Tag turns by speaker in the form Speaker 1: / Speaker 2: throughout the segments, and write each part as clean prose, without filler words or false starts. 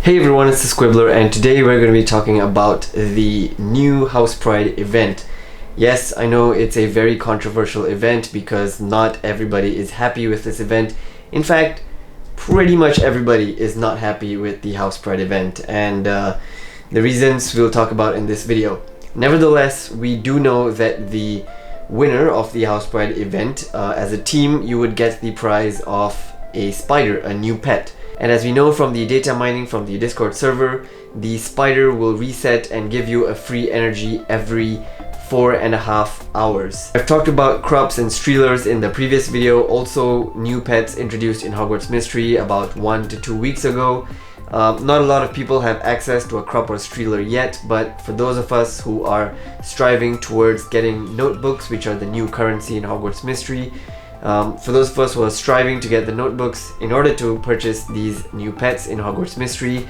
Speaker 1: Hey everyone, it's the Squibbler, and today we're going to be talking about the new House Pride event. Yes, I know it's a very controversial event because not everybody is happy with this event. In fact, pretty much everybody is not happy with the House Pride event, and the reasons we'll talk about in this video. Nevertheless, we do know that the winner of the House Pride event, as a team, you would get the prize of a spider, a new pet. And as we know from the data mining from the Discord server, the spider will reset and give you a free energy every 4.5 hours. I've talked about crops and streelers in the previous video, also new pets introduced in Hogwarts Mystery about 1 to 2 weeks ago. Not a lot of people have access to a crop or streeler yet, but for those of us who are striving towards getting notebooks, which are the new currency in Hogwarts Mystery, for those of us who are striving to get the notebooks in order to purchase these new pets in Hogwarts Mystery,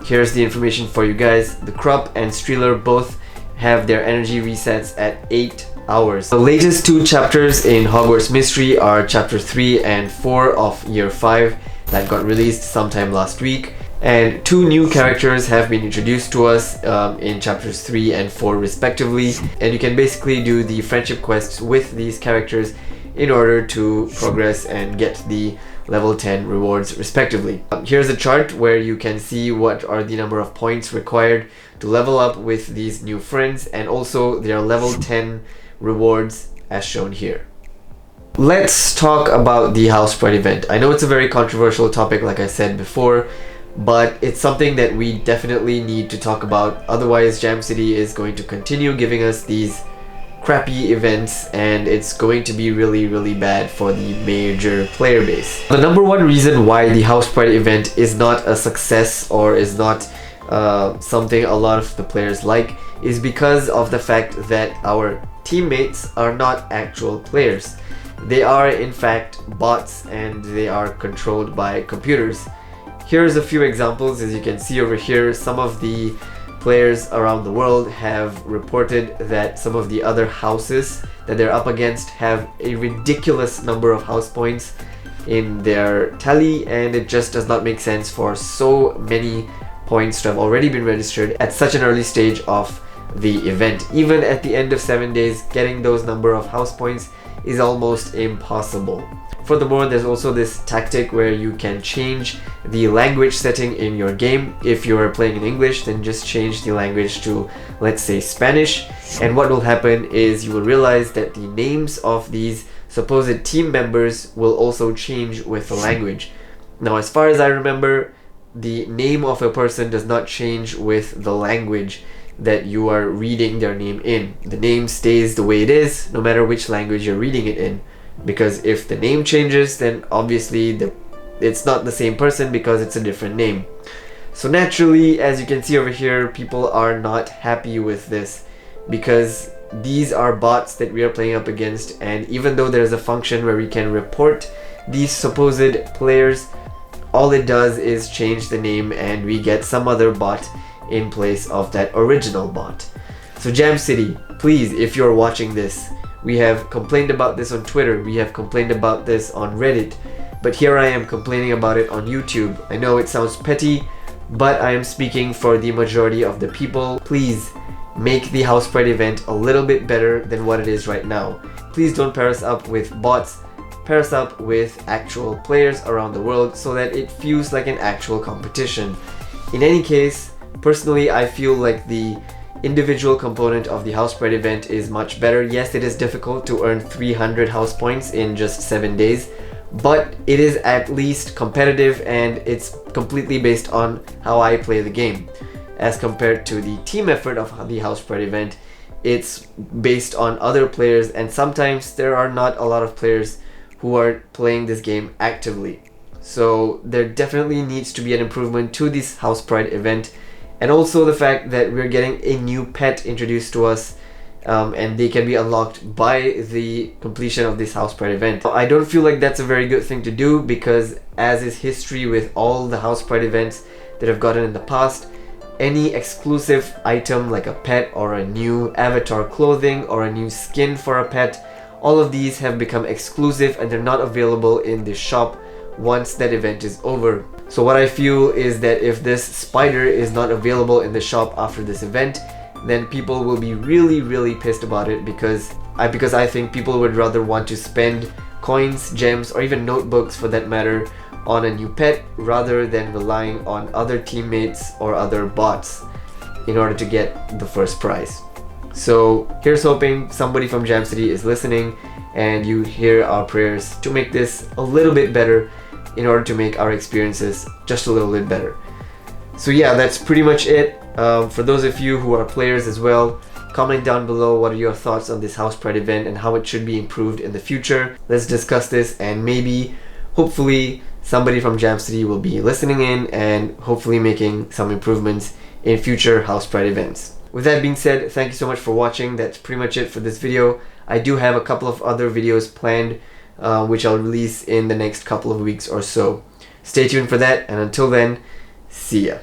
Speaker 1: here's the information for you guys. The crop and streeler both have their energy resets at 8 hours. The latest two chapters in Hogwarts Mystery are chapter 3 and 4 of year 5 that got released sometime last week, and two new characters have been introduced to us in chapters 3 and 4 respectively, and you can basically do the friendship quests with these characters in order to progress and get the level 10 rewards respectively. Here's a chart where you can see what are the number of points required to level up with these new friends, and also their level 10 rewards as shown here. Let's talk about the House Pride event. I know it's a very controversial topic, like I said before, but it's something that we definitely need to talk about. Otherwise, Jam City is going to continue giving us these crappy events, and it's going to be really bad for the major player base. The number one reason why the House Pride event is not a success or is not something a lot of the players like is because of the fact that our teammates are not actual players. They are in fact bots, and they are controlled by computers. Here's a few examples. As you can see over here, some of the players around the world have reported that some of the other houses that they're up against have a ridiculous number of house points in their tally, and it just does not make sense for so many points to have already been registered at such an early stage of the event. Even at the end of 7 days, getting those number of house points is almost impossible. Furthermore, there's also this tactic where you can change the language setting in your game. If you're playing in English, then just change the language to, let's say, Spanish, and what will happen is you will realize that the names of these supposed team members will also change with the language. Now, as far as I remember, the name of a person does not change with the language that you are reading their name in. The name stays the way it is, no matter which language you're reading it in. Because if the name changes, then obviously it's not the same person because it's a different name. So naturally, as you can see over here, people are not happy with this because these are bots that we are playing up against, and even though there's a function where we can report these supposed players, all it does is change the name and we get some other bot in place of that original bot. So Jam City, please, if you're watching this, we have complained about this on Twitter, we have complained about this on Reddit, but here I am complaining about it on YouTube. I know it sounds petty, but I am speaking for the majority of the people. Please make the House Pride event a little bit better than what it is right now. Please don't pair us up with bots, pair us up with actual players around the world so that it feels like an actual competition. In any case, personally, I feel like the individual component of the House Pride event is much better. Yes, it is difficult to earn 300 house points in just 7 days, but it is at least competitive, and it's completely based on how I play the game. As compared to the team effort of the House Pride event, it's based on other players, and sometimes there are not a lot of players who are playing this game actively. So there definitely needs to be an improvement to this House Pride event. And also the fact that we're getting a new pet introduced to us, and they can be unlocked by the completion of this House Pride event. I don't feel like that's a very good thing to do because, as is history with all the House Pride events that I've gotten in the past, any exclusive item like a pet or a new avatar clothing or a new skin for a pet, all of these have become exclusive and they're not available in the shop once that event is over. So what I feel is that if this spider is not available in the shop after this event, then people will be really pissed about it, because I think people would rather want to spend coins, gems, or even notebooks for that matter on a new pet rather than relying on other teammates or other bots in order to get the first prize. So here's hoping somebody from Jam City is listening and you hear our prayers to make this a little bit better in order to make our experiences just a little bit better. So yeah, that's pretty much it. For those of you who are players as well, comment down below what are your thoughts on this House Pride event and how it should be improved in the future. Let's discuss this, and maybe, hopefully, somebody from Jam City will be listening in and hopefully making some improvements in future House Pride events. With that being said, thank you so much for watching. That's pretty much it for this video. I do have a couple of other videos planned, which I'll release in the next couple of weeks or so. Stay tuned for that, and until then, see ya.